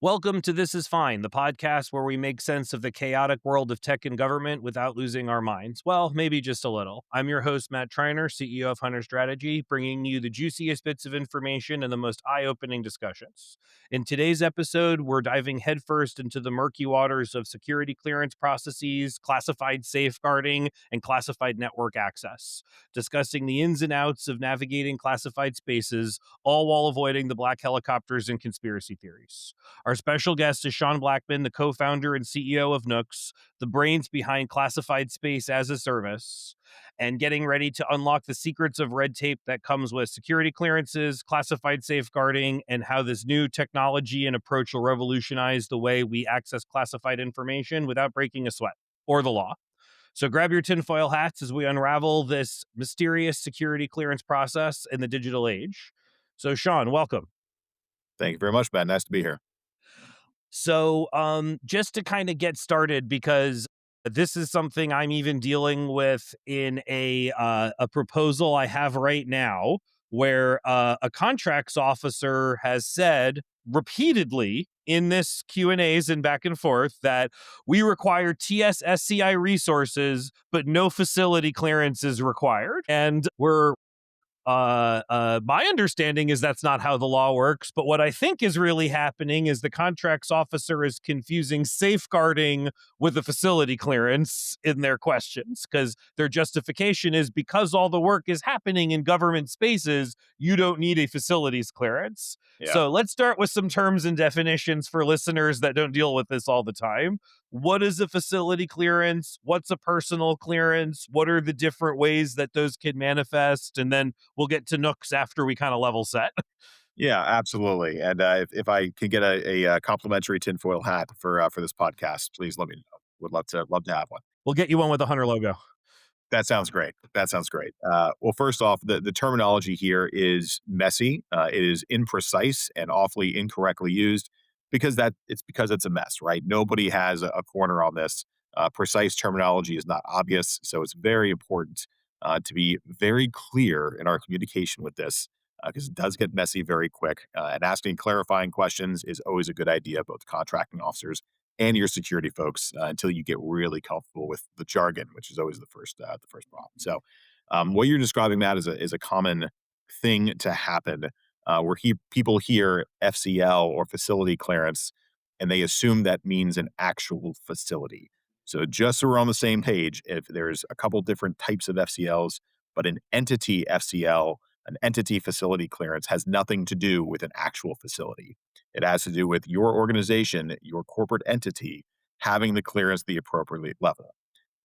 Welcome to This Is Fine, the podcast where we make sense of the chaotic world of tech and government without losing our minds. Well, maybe just a little. I'm your host, Matt Triner, CEO of Hunter Strategy, bringing you the juiciest bits of information and the most eye opening discussions. In today's episode, we're diving headfirst into the murky waters of security clearance processes, classified safeguarding, and classified network access, discussing the ins and outs of navigating classified spaces, all while avoiding the black helicopters and conspiracy theories. Our special guest is Sean Blackman, the co-founder and CEO of Nooks, the brains behind classified space as a service, and getting ready to unlock the secrets of red tape that comes with security clearances, classified safeguarding, and how this new technology and approach will revolutionize the way we access classified information without breaking a sweat or the law. So grab your tinfoil hats as we unravel this mysterious security clearance process in the digital age. So Sean, welcome. Thank you very much, Matt. Nice to be here. So, just to kind of get started, because this is something I'm even dealing with in a proposal I have right now, where a contracts officer has said repeatedly in this Q&As and back and forth that we require TSSCI resources, but no facility clearance is required. And my understanding is that's not how the law works, but what I think is really happening is the contracts officer is confusing safeguarding with a facility clearance in their questions, because their justification is because all the work is happening in government spaces, you don't need a facilities clearance. Yeah. So let's start with some terms and definitions for listeners that don't deal with this all the time. What is a facility clearance? What's a personal clearance? What are the different ways that those can manifest? And then we'll get to Nooks after we kind of level set. Yeah, absolutely. And if I can get a complimentary tinfoil hat for this podcast, please let me know. Would love to have one. We'll get you one with a Hunter logo. That sounds great. That sounds great. Well, first off, the terminology here is messy. It is imprecise and awfully incorrectly used because it's a mess, right? Nobody has a corner on this. Precise terminology is not obvious, so it's very important to be very clear in our communication with this because it does get messy very quick. And asking clarifying questions is always a good idea, both contracting officers and your security folks until you get really comfortable with the jargon, which is always the first problem. So, what you're describing, Matt, is a common thing to happen where people hear FCL or facility clearance, and they assume that means an actual facility. So, just so we're on the same page, if there's a couple different types of FCLs, but an entity FCL, an entity facility clearance has nothing to do with an actual facility. It has to do with your organization, your corporate entity, having the clearance at the appropriate level.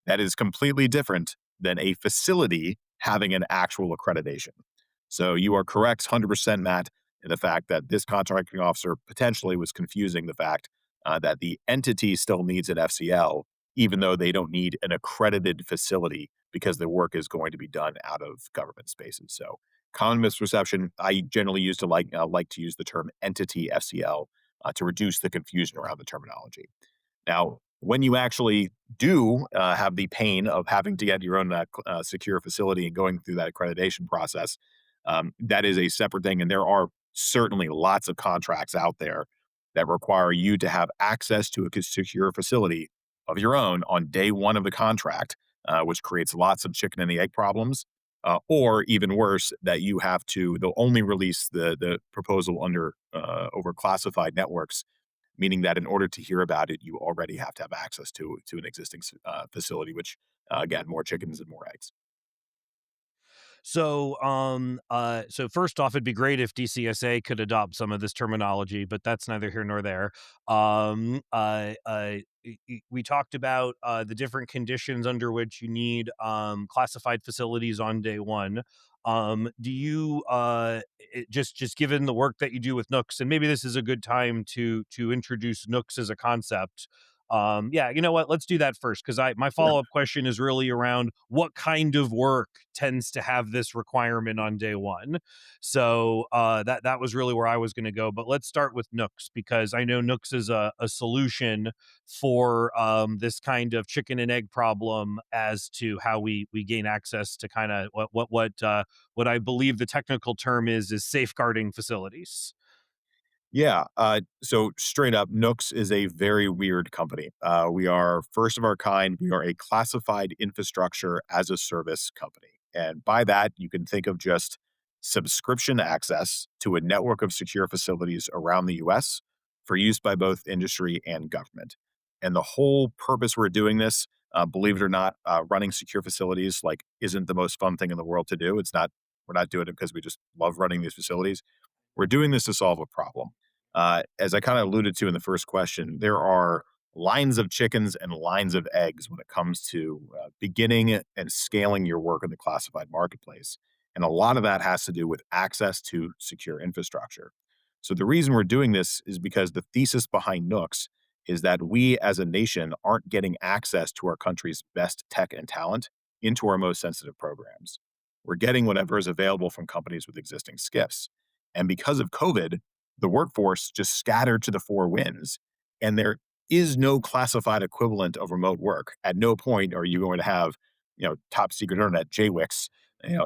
That is completely different than a facility having an actual accreditation. So you are correct 100%, Matt, in the fact that this contracting officer potentially was confusing the fact that the entity still needs an FCL, even though they don't need an accredited facility because the work is going to be done out of government spaces. So common misperception. I generally used to like to use the term entity FCL to reduce the confusion around the terminology. Now, when you actually do have the pain of having to get your own secure facility and going through that accreditation process, that is a separate thing. And there are certainly lots of contracts out there that require you to have access to a secure facility of your own on day one of the contract, which creates lots of chicken and the egg problems. Or even worse, that they'll only release the proposal under over classified networks, meaning that in order to hear about it, you already have to have access to an existing facility, which again, more chickens and more eggs. So first off, it'd be great if DCSA could adopt some of this terminology, but that's neither here nor there. Um, uh, uh, we talked about the different conditions under which you need classified facilities on day one. Do you just given the work that you do with Nooks, and maybe this is a good time to introduce Nooks as a concept. Yeah, you know what? Let's do that first because my Sure. follow-up question is really around what kind of work tends to have this requirement on day one. So that was really where I was going to go. But let's start with Nooks because I know Nooks is a solution for this kind of chicken and egg problem as to how we gain access to kind of what I believe the technical term is safeguarding facilities. Yeah. So straight up, Nooks is a very weird company. We are first of our kind. We are a classified infrastructure as a service company. And by that, you can think of just subscription access to a network of secure facilities around the US for use by both industry and government. And the whole purpose we're doing this, believe it or not, running secure facilities like isn't the most fun thing in the world to do. We're not doing it because we just love running these facilities. We're doing this to solve a problem. As I kind of alluded to in the first question, there are lines of chickens and lines of eggs when it comes to beginning and scaling your work in the classified marketplace. And a lot of that has to do with access to secure infrastructure. So the reason we're doing this is because the thesis behind Nooks is that we as a nation aren't getting access to our country's best tech and talent into our most sensitive programs. We're getting whatever is available from companies with existing skiffs. And because of COVID, the workforce just scattered to the four winds, and there is no classified equivalent of remote work. At no point are you going to have, top secret internet JWICs,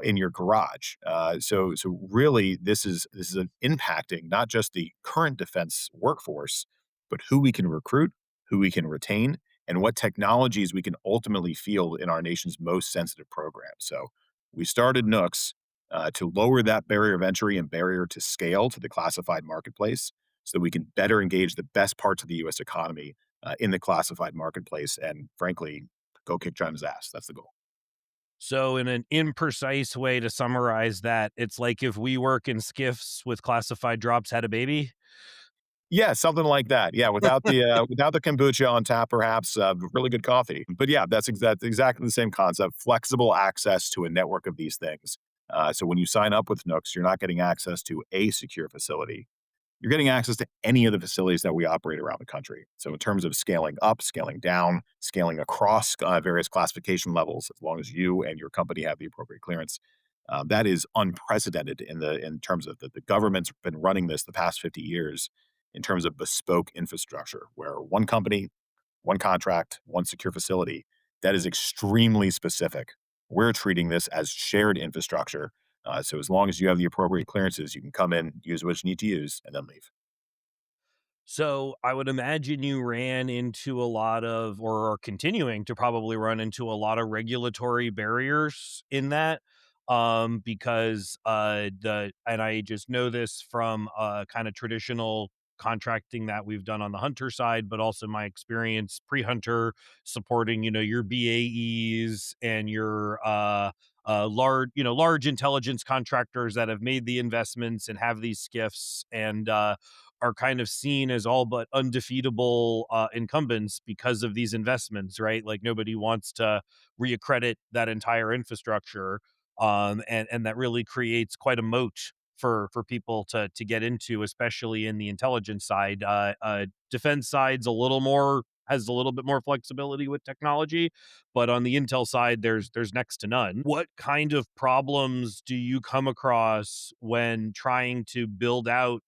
in your garage. So really, this is an impacting not just the current defense workforce, but who we can recruit, who we can retain, and what technologies we can ultimately field in our nation's most sensitive programs. So we started Nooks to lower that barrier of entry and barrier to scale to the classified marketplace so that we can better engage the best parts of the US economy in the classified marketplace and, frankly, go kick China's ass. That's the goal. So, in an imprecise way to summarize that, it's like if we work in skiffs with classified drops had a baby. Yeah, something like that. Yeah, without the kombucha on tap, perhaps really good coffee. But yeah, that's exactly the same concept. Flexible access to a network of these things. So when you sign up with Nooks, you're not getting access to a secure facility. You're getting access to any of the facilities that we operate around the country. So, in terms of scaling up, scaling down, scaling across various classification levels, as long as you and your company have the appropriate clearance, that is unprecedented in terms of the government's been running this the past 50 years in terms of bespoke infrastructure, where one company, one contract, one secure facility that is extremely specific. We're treating this as shared infrastructure, so as long as you have the appropriate clearances, you can come in, use what you need to use, and then leave. So I would imagine you ran into a lot of, or are continuing to probably run into a lot of regulatory barriers in that. Because the and I just know this from kind of traditional contracting that we've done on the hunter side, but also my experience pre-hunter supporting, your BAEs and your large intelligence contractors that have made the investments and have these skiffs and are kind of seen as all but undefeatable incumbents because of these investments, right? Like nobody wants to reaccredit that entire infrastructure, and that really creates quite a moat for people to get into, especially in the intelligence side. Defense side's a little more has a little bit more flexibility with technology, but on the intel side, there's next to none. What kind of problems do you come across when trying to build out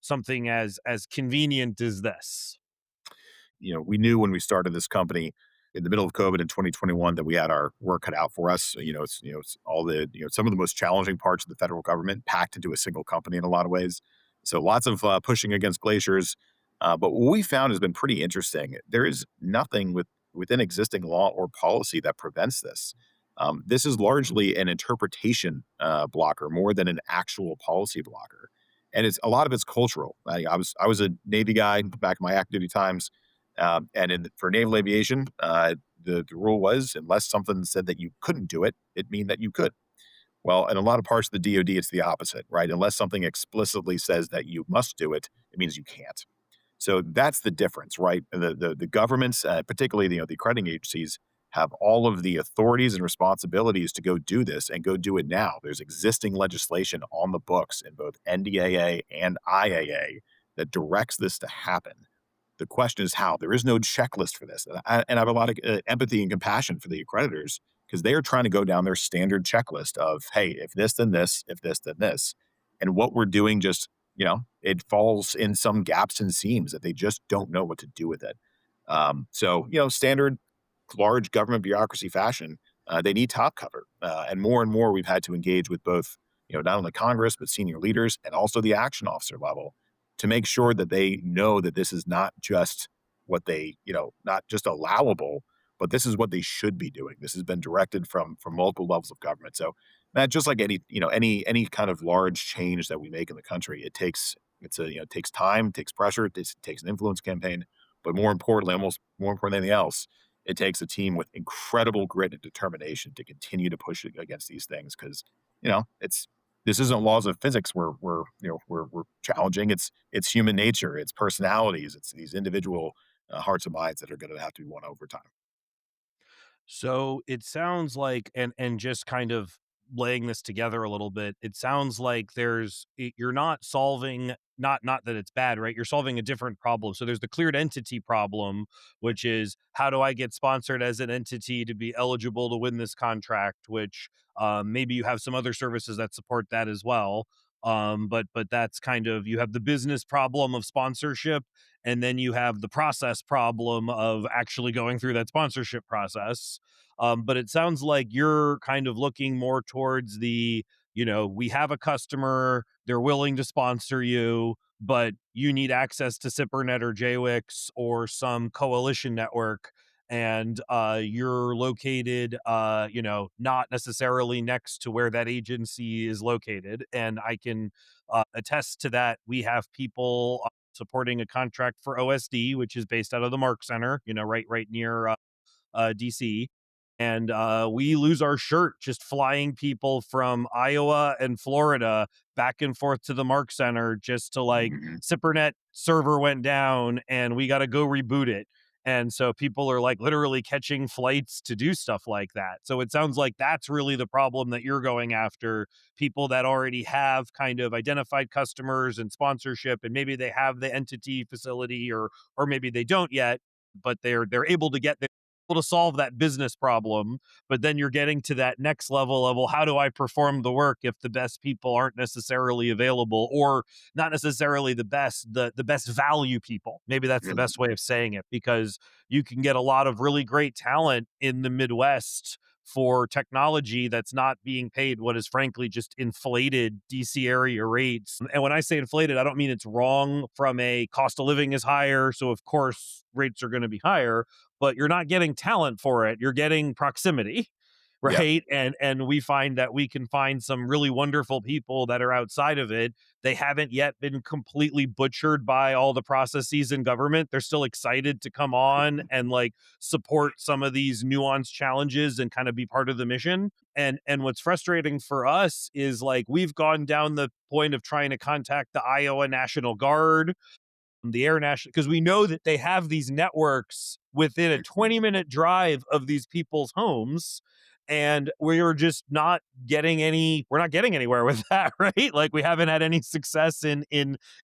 something as convenient as this? We knew when we started this company in the middle of COVID in 2021 that we had our work cut out for us. So, it's all some of the most challenging parts of the federal government packed into a single company in a lot of ways. So lots of pushing against glaciers. But what we found has been pretty interesting. There is nothing within existing law or policy that prevents this. This is largely an interpretation blocker more than an actual policy blocker, and it's a lot of it's cultural. I was a Navy guy back in my active duty times, for naval aviation, the rule was unless something said that you couldn't do it, it mean that you could. Well, in a lot of parts of the DoD, it's the opposite, right? Unless something explicitly says that you must do it, it means you can't. So that's the difference, right? The governments, particularly the accrediting agencies, have all of the authorities and responsibilities to go do this and go do it now. There's existing legislation on the books in both NDAA and IAA that directs this to happen. The question is how. There is no checklist for this. And I have a lot of empathy and compassion for the accreditors because they are trying to go down their standard checklist of, hey, if this, then this, if this, then this. And what we're doing just, it falls in some gaps and seams that they just don't know what to do with it. Standard large government bureaucracy fashion, they need top cover. And more we've had to engage with both, not only Congress, but senior leaders and also the action officer level to make sure that they know that this is not just what they, not just allowable, but this is what they should be doing. This has been directed from multiple levels of government. So, Matt, just like any kind of large change that we make in the country, it takes time, it takes pressure, it takes an influence campaign, but more importantly, almost more important than anything else, it takes a team with incredible grit and determination to continue to push against these things because it's this isn't laws of physics we're challenging. It's human nature, it's personalities, it's these individual hearts and minds that are going to have to be won over time. So it sounds like, and just kind of laying this together a little bit, it sounds like you're not solving, not that it's bad, right? You're solving a different problem. So there's the cleared entity problem, which is how do I get sponsored as an entity to be eligible to win this contract, which maybe you have some other services that support that as well. But that's kind of, you have the business problem of sponsorship, and then you have the process problem of actually going through that sponsorship process. But it sounds like you're kind of looking more towards we have a customer, they're willing to sponsor you, but you need access to SIPRNet or JWix or some coalition network. And you're located, not necessarily next to where that agency is located. And I can attest to that. We have people supporting a contract for OSD, which is based out of the Mark Center, right near DC. And we lose our shirt just flying people from Iowa and Florida back and forth to the Mark Center just to like Mhm. SIPRNet server went down and we got to go reboot it. And so people are like literally catching flights to do stuff like that. So it sounds like that's really the problem that you're going after, people that already have kind of identified customers and sponsorship, and maybe they have the entity facility, or maybe they don't yet, but they're able to get there, able to solve that business problem. But then you're getting to that next level of, well, how do I perform the work if the best people aren't necessarily available, or not necessarily the best value people? Maybe that's the Mhm. best way of saying it, because you can get a lot of really great talent in the Midwest for technology that's not being paid what is frankly just inflated DC area rates. And when I say inflated, I don't mean it's wrong from a cost of living is higher. So of course rates are going to be higher, but you're not getting talent for it. You're getting proximity. Yeah. Right. And we find that we can find some really wonderful people that are outside of it. They haven't yet been completely butchered by all the processes in government. They're still excited to come on and like support some of these nuanced challenges and kind of be part of the mission. And what's frustrating for us is like we've gone down the point of trying to contact the Iowa National Guard, the Air National, because we know that they have these networks within a Mhm. 20-minute drive of these people's homes. And we're just not getting we're not getting anywhere with that, right? Like we haven't had any success in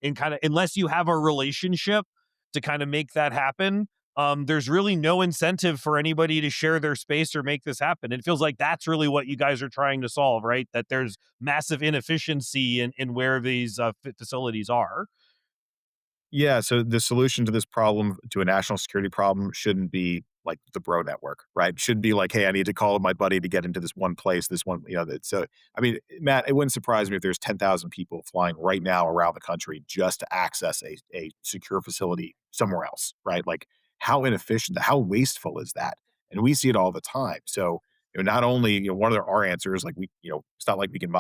kind of, unless you have a relationship to kind of make that happen. There's really no incentive for anybody to share their space or make this happen. It feels like that's really what you guys are trying to solve, right? That there's massive inefficiency in where these facilities are. Yeah, so the solution to this problem, to a national security problem, shouldn't be like the bro network, right? Should be like, hey, I need to call my buddy to get into this one place, this one, so I mean, Matt, it wouldn't surprise me if there's 10,000 people flying right now around the country just to access a secure facility somewhere else, right? Like how inefficient, how wasteful is that? And we see it all the time. So, not only, one of our answers, like it's not like we can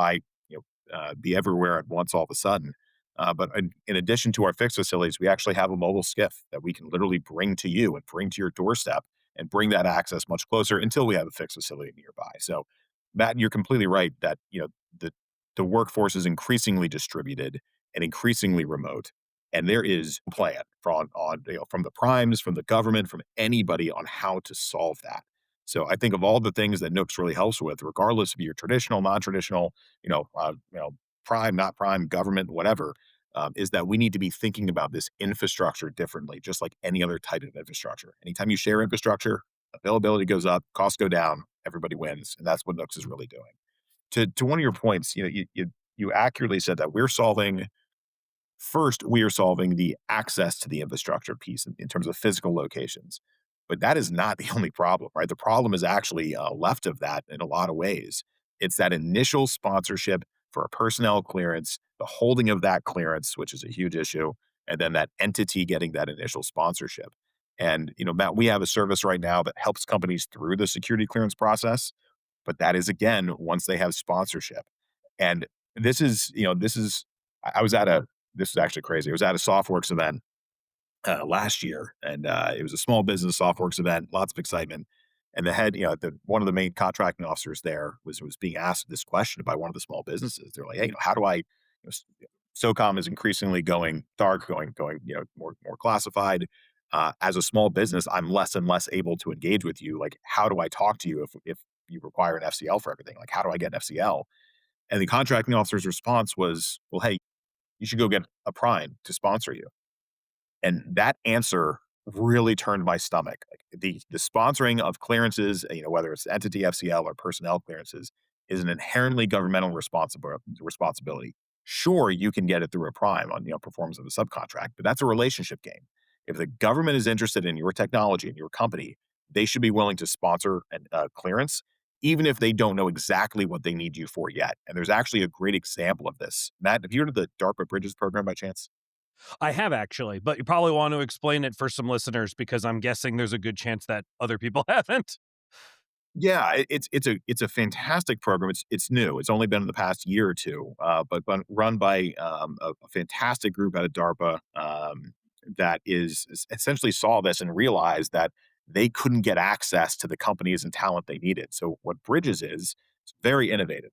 be everywhere at once all of a sudden. But in addition to our fixed facilities, we actually have a mobile skiff that we can literally bring to you and bring to your doorstep and bring that access much closer until we have a fixed facility nearby. So, Matt, you're completely right that the workforce is increasingly distributed and increasingly remote, and there is a plan from the primes, from the government, from anybody on how to solve that. So, I think of all the things that Nooks really helps with, regardless of your traditional, non-traditional, prime, not prime, government, whatever, is that we need to be thinking about this infrastructure differently, just like any other type of infrastructure. Anytime you share infrastructure, availability goes up, costs go down, everybody wins, and that's what Nooks is really doing. To one of your points, you accurately said that we are solving the access to the infrastructure piece in terms of physical locations. But that is not the only problem, right? The problem is actually left of that in a lot of ways. It's that initial sponsorship for a personnel clearance, the holding of that clearance, which is a huge issue, and then that entity getting that initial sponsorship. And, Matt, we have a service right now that helps companies through the security clearance process, but that is again once they have sponsorship. And I was at a this is actually crazy. I was at a Softworks event last year, and it was a small business Softworks event, lots of excitement. And the head, one of the main contracting officers there was being asked this question by one of the small businesses. They're like, "Hey, how do I?" SOCOM is increasingly going dark, going more classified. As a small business, I'm less and less able to engage with you. Like, how do I talk to you if you require an FCL for everything? Like, how do I get an FCL? And the contracting officer's response was, "Well, hey, you should go get a prime to sponsor you." And that answer really turned my stomach. Like the sponsoring of clearances, whether it's entity FCL or personnel clearances, is an inherently governmental responsibility. Sure, you can get it through a prime on performance of a subcontract, but that's a relationship game. If the government is interested in your technology and your company, they should be willing to sponsor a clearance, even if they don't know exactly what they need you for yet. And there's actually a great example of this. Matt, have you heard of the DARPA Bridges program by chance? I have actually, but you probably want to explain it for some listeners because I'm guessing there's a good chance that other people haven't. Yeah, it's a fantastic program. It's new. It's only been in the past year or two, but run by a fantastic group out of DARPA that essentially saw this and realized that they couldn't get access to the companies and talent they needed. So what Bridges is, it's very innovative.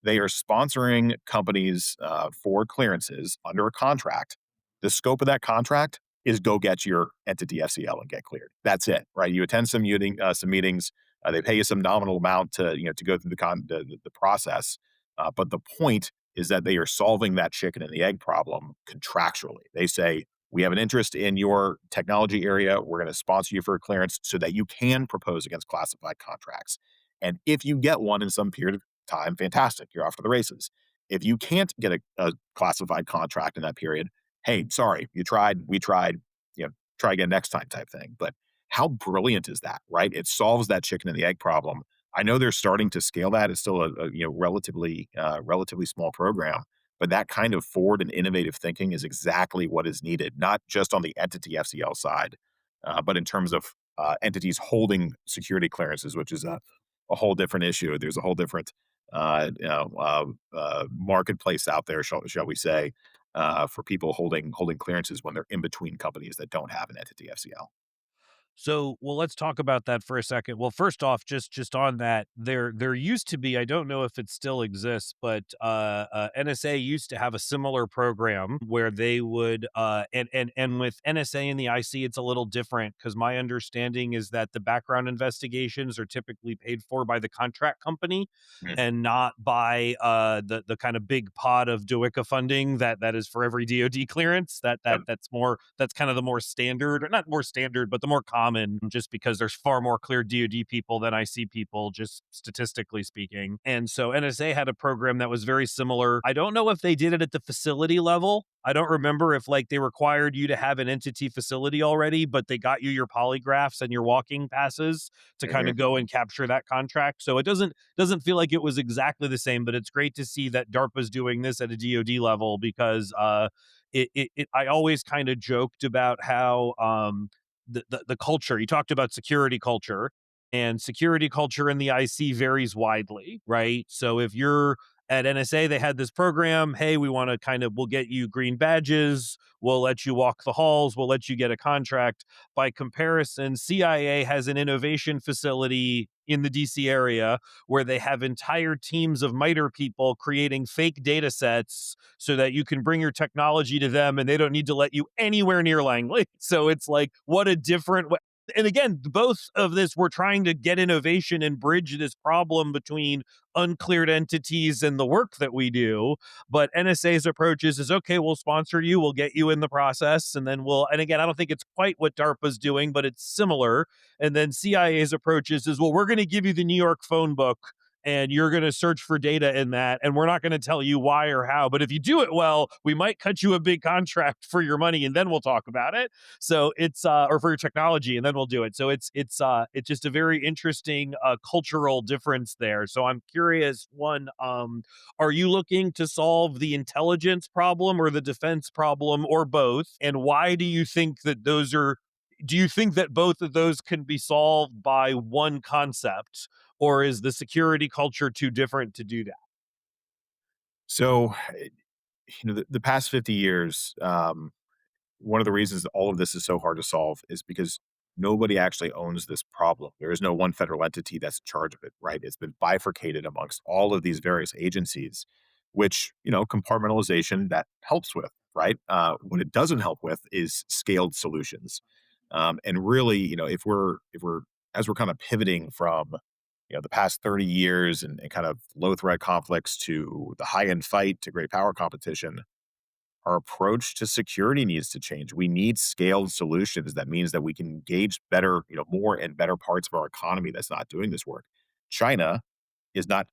They are sponsoring companies for clearances under a contract. The scope of that contract is go get your entity FCL and get cleared. That's it, right? You attend some meetings. They pay you some nominal amount to go through the process. But the point is that they are solving that chicken and the egg problem contractually. They say, we have an interest in your technology area. We're going to sponsor you for a clearance so that you can propose against classified contracts. And if you get one in some period of time, fantastic. You're off to the races. If you can't get a classified contract in that period, hey, sorry, you tried, we tried, try again next time type thing. But how brilliant is that, right? It solves that chicken and the egg problem. I know they're starting to scale that. It's still a relatively small program, but that kind of forward and innovative thinking is exactly what is needed, not just on the entity FCL side, but in terms of entities holding security clearances, which is a whole different issue. There's a whole different marketplace out there, shall we say, for people holding clearances when they're in between companies that don't have an entity FCL. So, well, let's talk about that for a second. Well, first off, just on that, there used to be, I don't know if it still exists, but NSA used to have a similar program where they would and with NSA and the IC, it's a little different because my understanding is that the background investigations are typically paid for by the contract company Mm. and not by the kind of big pot of DOICA funding that is for every DoD clearance. Yep. That's kind of the more standard, or not more standard, but the more common, just because there's far more clear DoD people than IC people, just statistically speaking. And so NSA had a program that was very similar. I don't know if they did it at the facility level. I don't remember if like they required you to have an entity facility already, but they got you your polygraphs and your walking passes to kind of Mhm. go and capture that contract. So it doesn't feel like it was exactly the same, but it's great to see that DARPA's doing this at a DoD level because I always kind of joked about how the culture you talked about security culture, and security culture in the IC varies widely, right? So if you're at NSA, they had this program. Hey, we want to we'll get you green badges. We'll let you walk the halls. We'll let you get a contract. By comparison, CIA has an innovation facility in the DC area where they have entire teams of MITRE people creating fake data sets so that you can bring your technology to them and they don't need to let you anywhere near Langley. So it's like, what a different way. And again, both of this, we're trying to get innovation and bridge this problem between uncleared entities and the work that we do. But NSA's approach is okay, we'll sponsor you, we'll get you in the process, and then and again, I don't think it's quite what DARPA's doing, but it's similar. And then CIA's approach is well, we're going to give you the New York phone book and you're going to search for data in that, and we're not going to tell you why or how, but if you do it well, we might cut you a big contract for your money, and then we'll talk about it. So it's or for your technology, and then we'll do it. So it's just a very interesting cultural difference there. So I'm curious, one, are you looking to solve the intelligence problem or the defense problem or both? And why do you think that those are do you think that both of those can be solved by one concept, or is the security culture too different to do that? So, the past 50 years, one of the reasons that all of this is so hard to solve is because nobody actually owns this problem. There is no one federal entity that's in charge of it, right? It's been bifurcated amongst all of these various agencies, which, compartmentalization that helps with, right? What it doesn't help with is scaled solutions. And really, if we're as we're kind of pivoting from the past 30 years and kind of low threat conflicts to the high end fight to great power competition, our approach to security needs to change. We need scaled solutions. That means that we can engage better, more and better parts of our economy that's not doing this work. China is not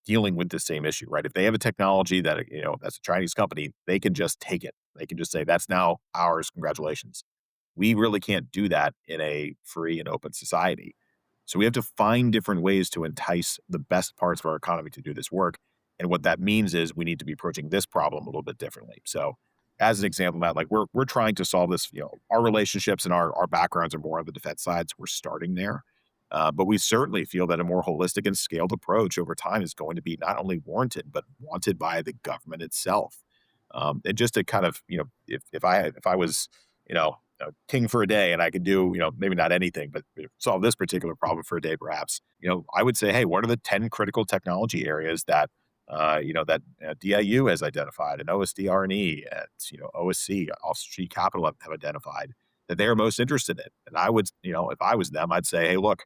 dealing with the same issue, right? If they have a technology that, that's a Chinese company, they can just take it. They can just say, that's now ours. Congratulations. We really can't do that in a free and open society. So we have to find different ways to entice the best parts of our economy to do this work. And what that means is we need to be approaching this problem a little bit differently. So, as an example, Matt, like we're trying to solve this. Our relationships and our backgrounds are more on the defense side, so we're starting there. But we certainly feel that a more holistic and scaled approach over time is going to be not only warranted but wanted by the government itself. And just to kind of, if I was, king for a day and I could do, maybe not anything, but solve this particular problem for a day, perhaps, I would say, hey, what are the 10 critical technology areas that, DIU has identified and OSDR&E and, OSC, Street Capital have identified that they are most interested in. And I would, if I was them, I'd say, hey, look,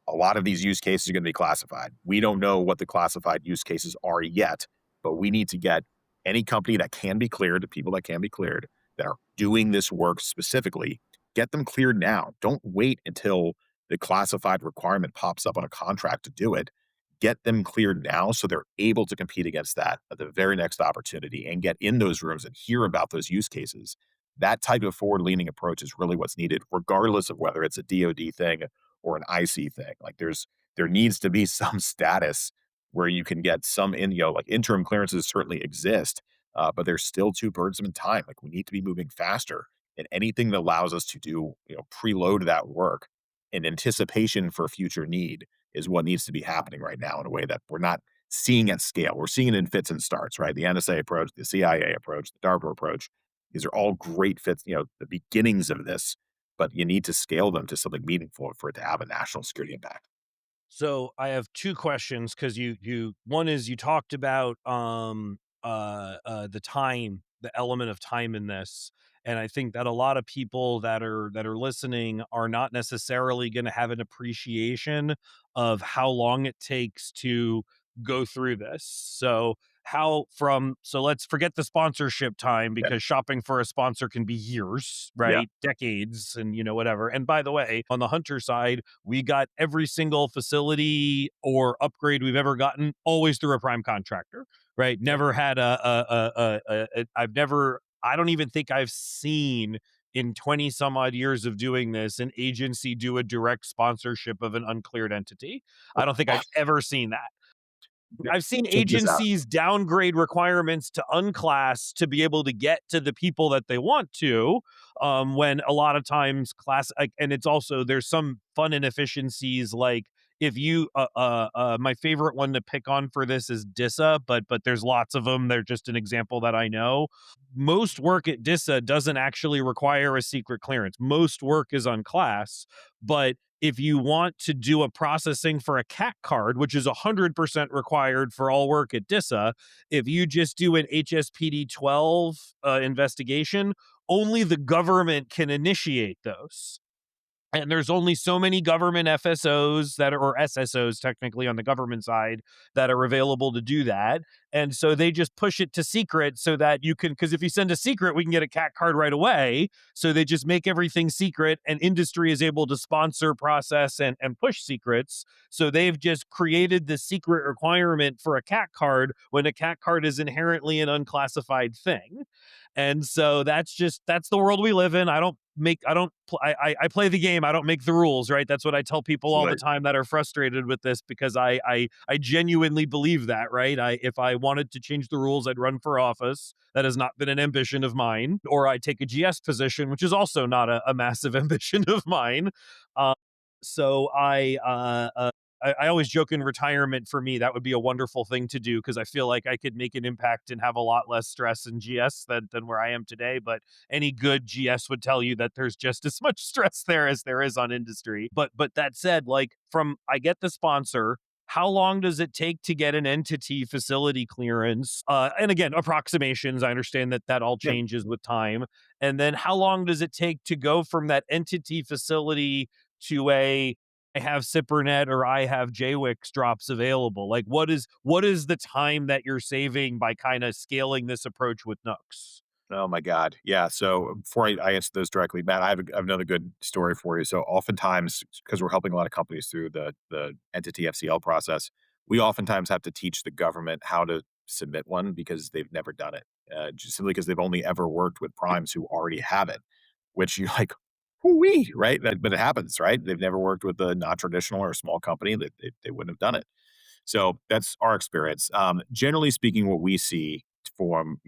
a lot of these use cases are going to be classified. We don't know what the classified use cases are yet, but we need to get any company that can be cleared, the people that can be cleared, that are doing this work specifically, get them cleared now. Don't wait until the classified requirement pops up on a contract to do it. Get them cleared now so they're able to compete against that at the very next opportunity and get in those rooms and hear about those use cases. That type of forward leaning approach is really what's needed, regardless of whether it's a DoD thing or an IC thing. Like there needs to be some status where you can get some like interim clearances certainly exist, but there's still two birds in time. Like we need to be moving faster, and anything that allows us to do preload that work in anticipation for future need is what needs to be happening right now in a way that we're not seeing at scale. We're seeing it in fits and starts, right? The NSA approach, the CIA approach, the DARPA approach. These are all great fits, the beginnings of this, but you need to scale them to something meaningful for it to have a national security impact. So I have two questions because you one is you talked about the time, the element of time in this. And I think that a lot of people that are listening are not necessarily going to have an appreciation of how long it takes to go through this. So let's forget the sponsorship time Yeah. because shopping for a sponsor can be years, Yeah. right? Decades and whatever. And by the way, on the hunter side, we got every single facility or upgrade we've ever gotten always through a prime contractor, right? Yep. Never had I've never, I don't even think I've seen in 20 some odd years of doing this an agency do a direct sponsorship of an uncleared entity. I don't think I've ever seen that. Yeah. I've seen Check this out. agencies downgrade requirements to unclass to be able to get to the people that they want to. When a lot of times class, like, and it's also there's some fun inefficiencies like if you my favorite one to pick on for this is DISA, but there's lots of them. They're just an example that I know. Most work at DISA doesn't actually require a secret clearance. Most work is unclass, but if you want to do a processing for a CAC card, which is 100% required for all work at DISA, if you just do an HSPD 12 investigation, only the government can initiate those. and there's only so many government FSOs that are, or SSOs technically on the government side, that are available to do that. And so they just push it to secret so that you can, because if you send a secret, we can get a cat card right away. So they just make everything secret, and industry is able to sponsor, process, and push secrets. So they've just created the secret requirement for a cat card when a cat card is inherently an unclassified thing. And so that's the world we live in. I play the game. I don't make the rules, right? That's what I tell people all the Right. time that are frustrated with this, because I genuinely believe that, right? If I wanted to change the rules, I'd run for office. That has not been an ambition of mine. Or I take a GS position, which is also not a massive ambition of mine. Uh, so I always joke, in retirement for me, that would be a wonderful thing to do, because I feel like I could make an impact and have a lot less stress in GS than where I am today. But any good GS would tell you that there's just as much stress there as there is on industry. But that said, like, from I get the sponsor, how long does it take to get an entity facility clearance? And again, approximations. I understand that that all Yeah. changes with time. And then how long does it take to go from that entity facility to I have SIPRNet or I have JWIX drops available? Like, what is the time that you're saving by kind of scaling this approach with Nooks? Oh my God. Yeah. So before I answer those directly, Matt, I have another good story for you. So oftentimes, because we're helping a lot of companies through the entity FCL process, we oftentimes have to teach the government how to submit one because they've never done it. Just simply because they've only ever worked with primes who already have it, which you're like, we right? But it happens, right? They've never worked with a non-traditional or a small company that they wouldn't have done it. So that's our experience. Generally speaking, what we see from,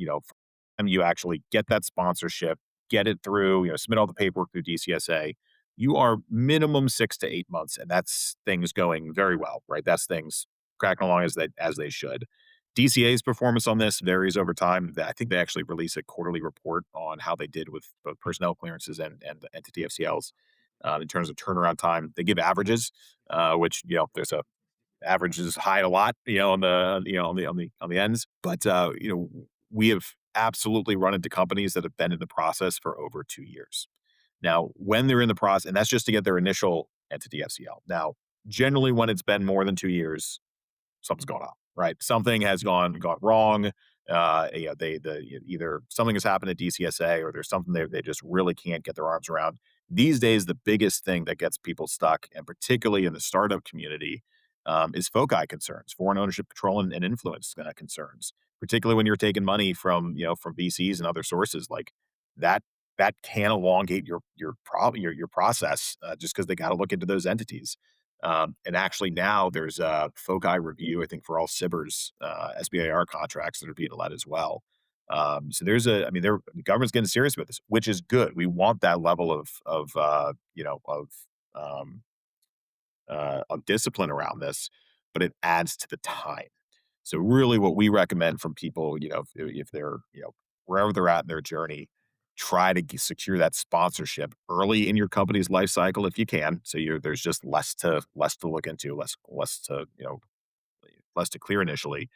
from you actually get that sponsorship, get it through, submit all the paperwork through DCSA, you are minimum 6 to 8 months, and that's things going very well, right? That's things cracking along as they should. DCA's performance on this varies over time. I think they actually release a quarterly report on how they did with both personnel clearances and the entity FCLs in terms of turnaround time. They give averages, which there's a average is high a lot, on the on the ends. But we have absolutely run into companies that have been in the process for over 2 years. Now, when they're in the process, and that's just to get their initial entity FCL. Now, generally, when it's been more than 2 years, something's going on, right? Something has gone wrong. Either something has happened at DCSA or there's something they just really can't get their arms around. These days, the biggest thing that gets people stuck, and particularly in the startup community, is FOCI concerns, foreign ownership control and influence concerns. Particularly when you're taking money from VCs and other sources, like that that can elongate your process just because they got to look into those entities. And actually now there's a FOCI review, I think, for all SBIRs, SBIR contracts that are being let as well. So the government's getting serious with this, which is good. We want that level um, of discipline around this, but it adds to the time. So really, what we recommend from people, if they're wherever they're at in their journey, try to secure that sponsorship early in your company's life cycle if you can. So there's just less to look into, less to clear initially,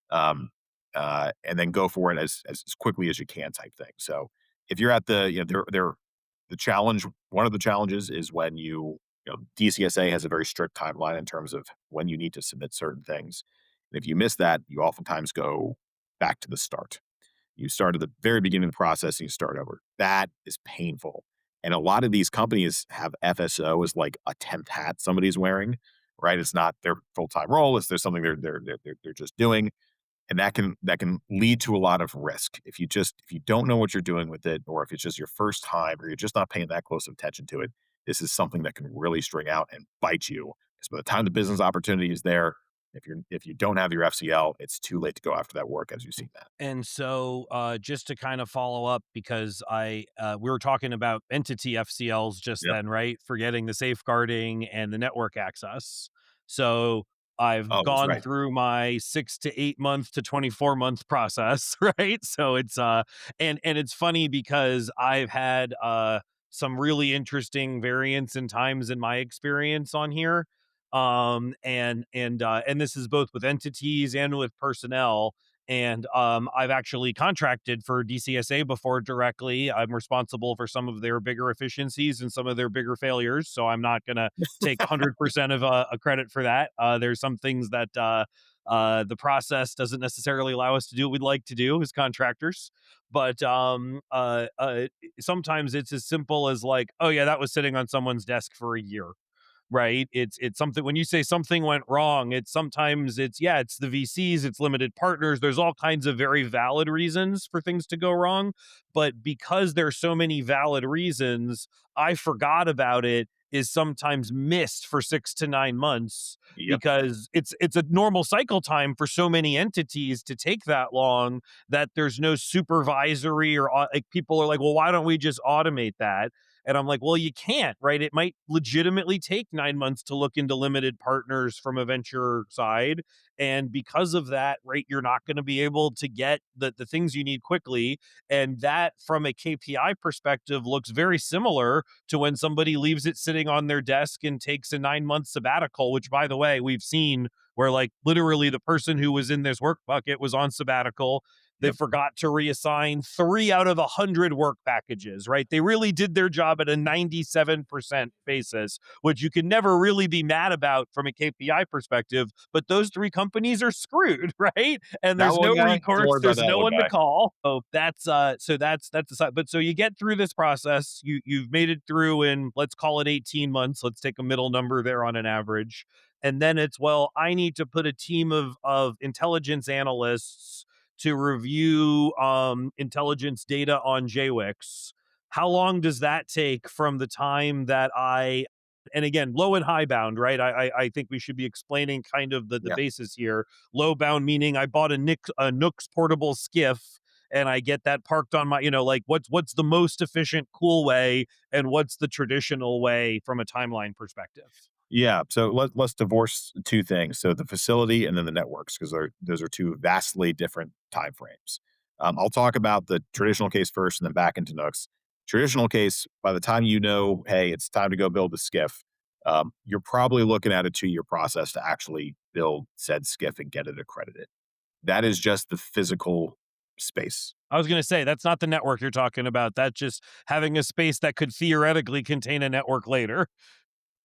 um, and then go for it as quickly as you can, type thing. So if you're at the challenge, one of the challenges is when DCSA has a very strict timeline in terms of when you need to submit certain things. And if you miss that, you oftentimes go back to the start. You start at the very beginning of the process and you start over. That is painful. And a lot of these companies have FSO as like a 10th hat somebody's wearing, right? It's not their full-time role. There's something they're just doing. And that can lead to a lot of risk. If you don't know what you're doing with it, or if it's just your first time, or you're just not paying that close of attention to it, this is something that can really string out and bite you. Because by the time the business opportunity is there, if you don't have your FCL, it's too late to go after that work, as you've seen that. And so, just to kind of follow up, because we were talking about entity FCLs just Yep. then, right? Forgetting the safeguarding and the network access. So I've Oh, that's gone right. through my 6 to 8 month to 24 month process, right? So and it's funny because I've had some really interesting variants and times in my experience on here. And this is both with entities and with personnel. And I've actually contracted for DCSA before directly. I'm responsible for some of their bigger efficiencies and some of their bigger failures. So I'm not going to take 100% of a credit for that. There's some things that the process doesn't necessarily allow us to do what we'd like to do as contractors. But sometimes it's as simple as like, oh, yeah, that was sitting on someone's desk for a year, right? It's something when you say something went wrong, it's sometimes it's yeah, it's the VCs, it's limited partners. There's all kinds of very valid reasons for things to go wrong, but because there's so many valid reasons, I forgot about it is sometimes missed for 6 to 9 months Yep. because it's a normal cycle time for so many entities to take that long that there's no supervisory or like people are like, "Well, why don't we just automate that?" And I'm like, well, you can't, right? It might legitimately take 9 months to look into limited partners from a venture side. And because of that, right, you're not going to be able to get the things you need quickly. And that, from a KPI perspective, looks very similar to when somebody leaves it sitting on their desk and takes a 9 month sabbatical, which, by the way, we've seen where like literally the person who was in this work bucket was on sabbatical. They Yep. forgot to reassign 3 out of 100 work packages, right? They really did their job at a 97% basis, which you can never really be mad about from a KPI perspective. But those 3 companies are screwed, right? And That there's one no guy. Don't recourse, worry about there's that no one one to guy. call. Oh, that's the side. But so you get through this process, you've made it through in, let's call it 18 months. Let's take a middle number there on an average. And then it's, well, I need to put a team of intelligence analysts to review intelligence data on JWICs. How long does that take from the time that and again, low and high bound, right? I think we should be explaining kind of the Yeah. basis here. Low bound meaning I bought a Nooks portable skiff and I get that parked on my, like what's the most efficient, cool way, and what's the traditional way from a timeline perspective. Yeah. So let's divorce two things. So the facility and then the networks, because those are two vastly different time frames. I'll talk about the traditional case first and then back into Nooks. Traditional case, by the time you know, hey, it's time to go build a skiff, you're probably looking at a 2-year process to actually build said skiff and get it accredited. That is just the physical space. I was going to say that's not the network you're talking about. That's just having a space that could theoretically contain a network later.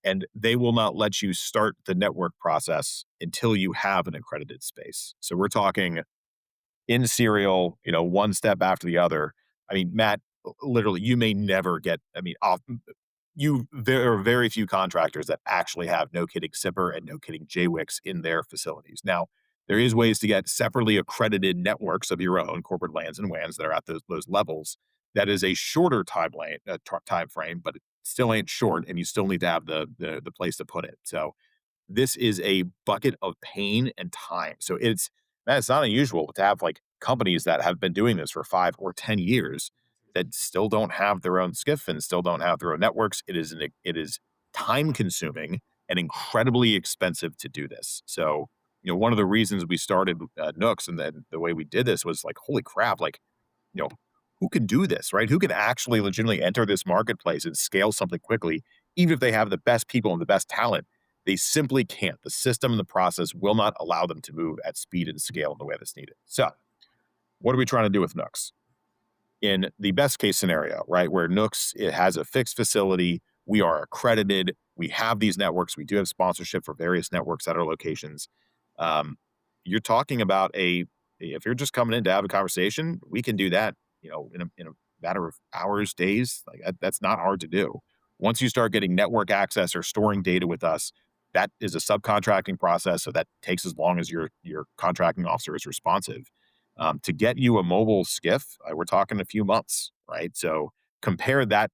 And they will not let you start the network process until you have an accredited space. So we're talking in serial, one step after the other. I mean, Matt, literally, you may never get, I mean, there are very few contractors that actually have no kidding SIPR and no kidding JWICs in their facilities. Now, there is ways to get separately accredited networks of your own, corporate LANs and WANs that are at those levels. That is a shorter time frame, but it still ain't short, and you still need to have the place to put it. So this is a bucket of pain and time. So it's not unusual to have like companies that have been doing this for 5 or 10 years that still don't have their own skiff and still don't have their own networks. It is time consuming and incredibly expensive to do this. So one of the reasons we started Nooks and then the way we did this was like, holy crap, like you know, who can do this, right? Who can actually legitimately enter this marketplace and scale something quickly, even if they have the best people and the best talent? They simply can't. The system and the process will not allow them to move at speed and scale in the way that's needed. So, what are we trying to do with Nooks? In the best case scenario, right, where Nooks it has a fixed facility, we are accredited, we have these networks, we do have sponsorship for various networks at our locations. Um, you're talking about if you're just coming in to have a conversation, we can do that, in a matter of hours, days. Like that's not hard to do. Once you start getting network access or storing data with us, that is a subcontracting process, so that takes as long as your contracting officer is responsive. To get you a mobile skiff, we're talking a few months, right? So compare that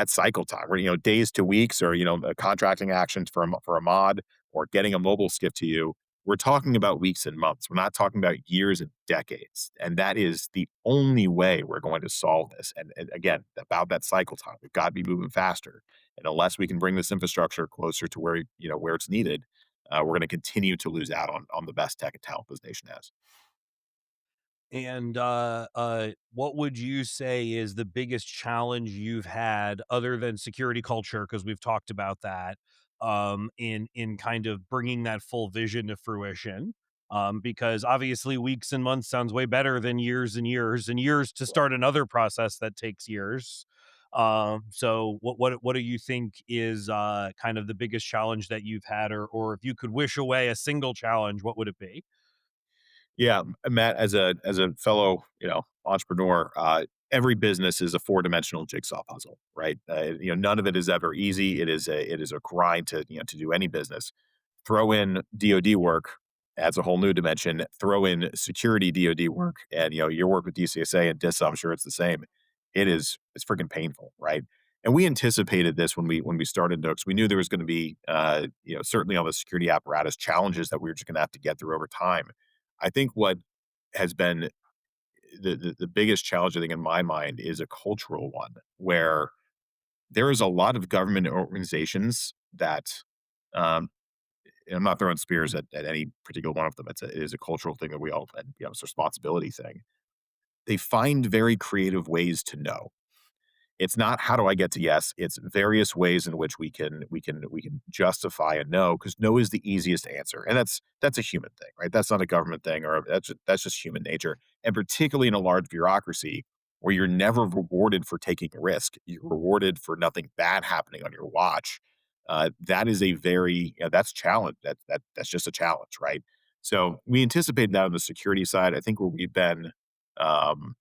cycle time, where days to weeks, or contracting actions for a mod or getting a mobile skiff to you. We're talking about weeks and months. We're not talking about years and decades, and that is the only way we're going to solve this. And again, about that cycle time, we've got to be moving faster. And unless we can bring this infrastructure closer to where it's needed, we're going to continue to lose out on the best tech and talent this nation has. And what would you say is the biggest challenge you've had other than security culture? Because we've talked about that in kind of bringing that full vision to fruition. because obviously weeks and months sounds way better than years and years and years to start another process that takes years. So what do you think is kind of the biggest challenge that you've had, or if you could wish away a single challenge, what would it be? Yeah, Matt, as a fellow, entrepreneur, every business is a four-dimensional jigsaw puzzle, right? None of it is ever easy. It is a grind to do any business. Throw in DoD work, adds a whole new dimension. Throw in security DoD work, and your work with DCSA and DISA, I'm sure it's the same. It's freaking painful, right? And we anticipated this when we started Nooks. We knew there was going to be, certainly on the security apparatus challenges that we were just going to have to get through over time. I think what has been the biggest challenge, I think, in my mind, is a cultural one where there is a lot of government organizations that, um, and I'm not throwing spears at any particular one of them. It is a cultural thing that we all, and it's a responsibility thing. They find very creative ways to know. It's not how do I get to yes, it's various ways in which we can justify a no, because no is the easiest answer. And that's a human thing, right? That's not a government thing, or that's just human nature. And particularly in a large bureaucracy where you're never rewarded for taking a risk, you're rewarded for nothing bad happening on your watch. That is a very that's challenge. That's just a challenge, right? So we anticipated that on the security side. I think where we've been um,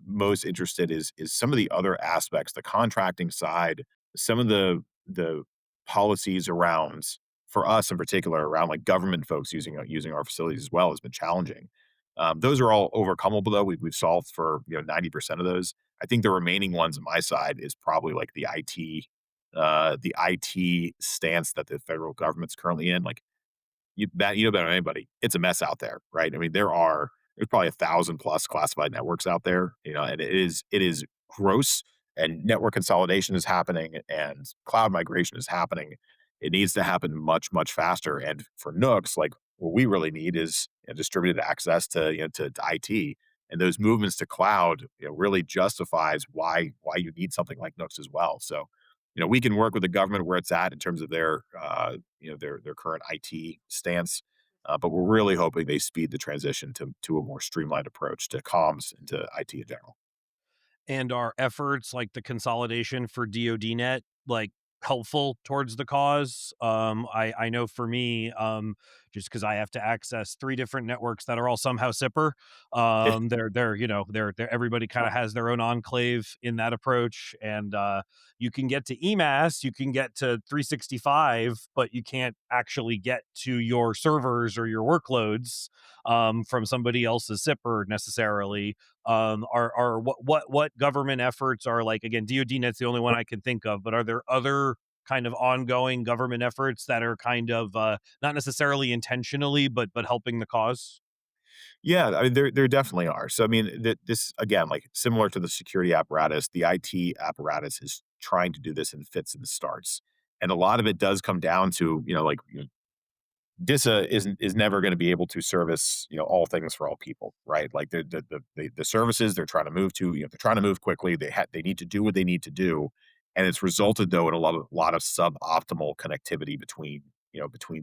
most interested is some of the other aspects, the contracting side, some of the policies around, for us in particular, around like government folks using our facilities as well has been challenging. Those are all overcomable though. We've solved for 90% of those. I think the remaining ones on my side is probably like the IT stance that the federal government's currently in. Like you know better than anybody, it's a mess out there, right? I mean, there's probably 1,000 plus classified networks out there, and it is gross. And network consolidation is happening, and cloud migration is happening. It needs to happen much much faster. And for Nooks, like what we really need is distributed access to IT, and those movements to cloud really justifies why you need something like Nooks as well. So we can work with the government where it's at in terms of their current IT stance, but we're really hoping they speed the transition to a more streamlined approach to comms and to IT in general. And are efforts like the consolidation for DoD net, like, helpful towards the cause? I know for me, just because I have to access 3 different networks that are all somehow SIPR, they're everybody kinda has their own enclave in that approach, and, you can get to EMAS, you can get to 365, but you can't actually get to your servers or your workloads, from somebody else's SIPR necessarily. Are what government efforts are like, again, DoD net's the only one I can think of, but are there other kind of ongoing government efforts that are kind of not necessarily intentionally but helping the cause? Yeah, I mean, there definitely are. So, I mean, this again, like similar to the security apparatus, the IT apparatus is trying to do this in fits and starts, and a lot of it does come down to DISA is never going to be able to service all things for all people, right? Like the services they're trying to move to, they're trying to move quickly. They need to do what they need to do, and it's resulted though in a lot of suboptimal connectivity between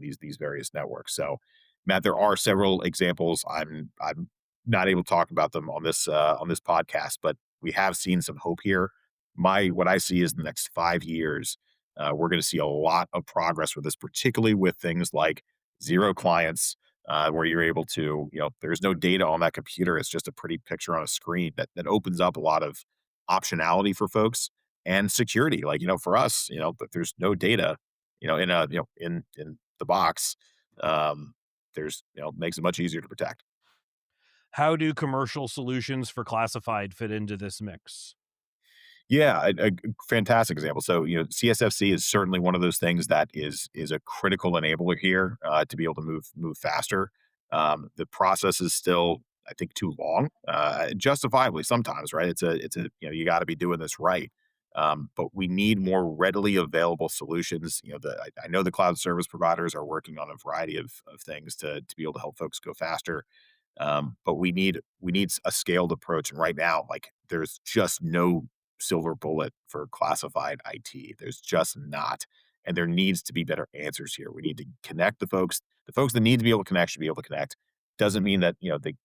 these various networks. So, Matt, there are several examples. I'm not able to talk about them on this podcast, but we have seen some hope here. My what I see is the next 5 years, we're going to see a lot of progress with this, particularly with things like zero clients, where you're able to, there's no data on that computer. It's just a pretty picture on a screen that opens up a lot of optionality for folks and security. Like, for us, but there's no data, in the box. Um, makes it much easier to protect. How do commercial solutions for classified fit into this mix? Yeah, a fantastic example. So, CSFC is certainly one of those things that is a critical enabler here, to be able to move faster. The process is still, I think, too long, justifiably sometimes, right? It's a you got to be doing this right. But we need more readily available solutions. I know the cloud service providers are working on a variety of things to be able to help folks go faster. But we need a scaled approach, and right now, like there's just no silver bullet for classified IT. There's just not. and there needs to be better answers here. We need to connect the folks that need to be able to connect should be able to connect. Doesn't mean that,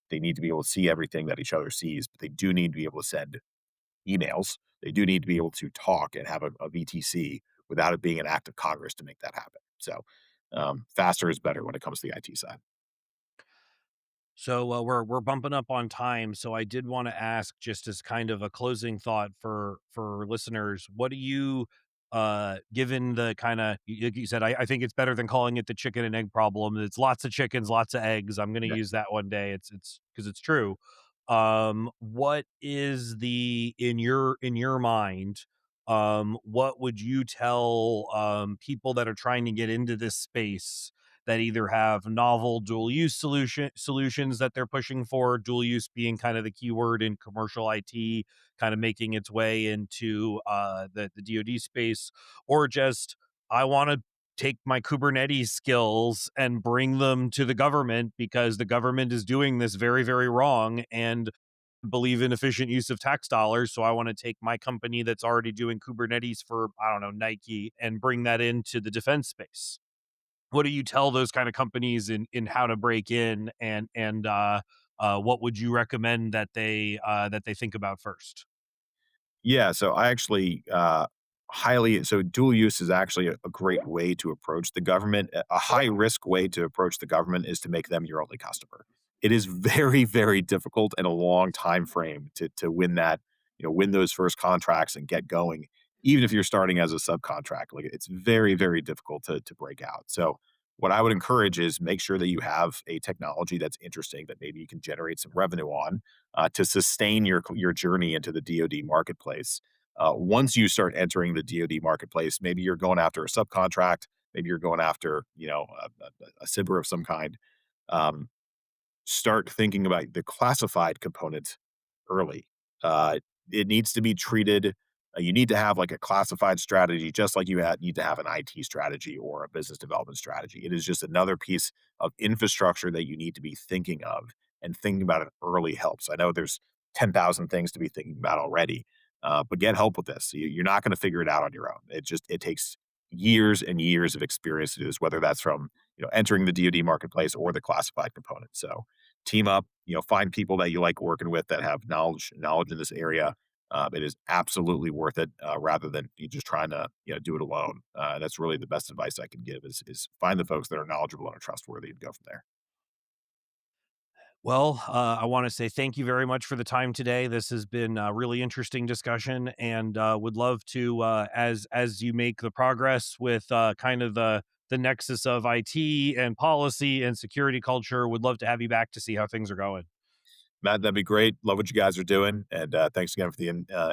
they need to be able to see everything that each other sees, but they do need to be able to send emails. They do need to be able to talk and have a VTC without it being an act of Congress to make that happen. So, faster is better when it comes to the IT side. So we're bumping up on time. So I did want to ask, just as kind of a closing thought for listeners, what do you, given the kind of, like you said, I think it's better than calling it the chicken and egg problem. It's lots of chickens, lots of eggs. I'm going to Yeah. use that one day. It's because it's true. What is the in your mind? What would you tell people that are trying to get into this space, that either have novel dual use solutions that they're pushing for, dual use being kind of the keyword in commercial IT, kind of making its way into the DoD space, or just I want to take my Kubernetes skills and bring them to the government because the government is doing this very, very wrong and believe in efficient use of tax dollars. So I want to take my company that's already doing Kubernetes for, I don't know, Nike, and bring that into the defense space. What do you tell those kind of companies in how to break in, and what would you recommend that they think about first? Yeah, so I actually, highly so dual use is actually a great way to approach the government. A high risk way to approach the government is to make them your only customer. It is very, very difficult and a long time frame to win that, win those first contracts and get going, even if you're starting as a subcontract. Like, it's very, very difficult to break out. So what I would encourage is make sure that you have a technology that's interesting that maybe you can generate some revenue on, to sustain your journey into the DoD marketplace. Once you start entering the DoD marketplace, maybe you're going after a subcontract, maybe you're going after, a SIBR of some kind. Um, Start thinking about the classified component early. Uh, it needs to be treated. You need to have like a classified strategy, just like need to have an IT strategy or a business development strategy. It is just another piece of infrastructure that you need to be thinking of, and thinking about it early helps. I know there's 10,000 things to be thinking about already, but get help with this. You're not going to figure it out on your own. It takes years and years of experience to do this, whether that's from entering the DoD marketplace or the classified component. So team up, find people that you like working with that have knowledge in this area. It is absolutely worth it, rather than you just trying to do it alone. That's really the best advice I can give is find the folks that are knowledgeable and are trustworthy and go from there. Well, I want to say thank you very much for the time today. This has been a really interesting discussion, and would love to, as you make the progress with kind of the nexus of IT and policy and security culture, would love to have you back to see how things are going. Matt, that'd be great. Love what you guys are doing, and thanks again for the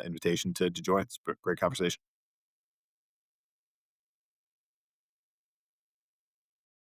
invitation to join. It's a great conversation.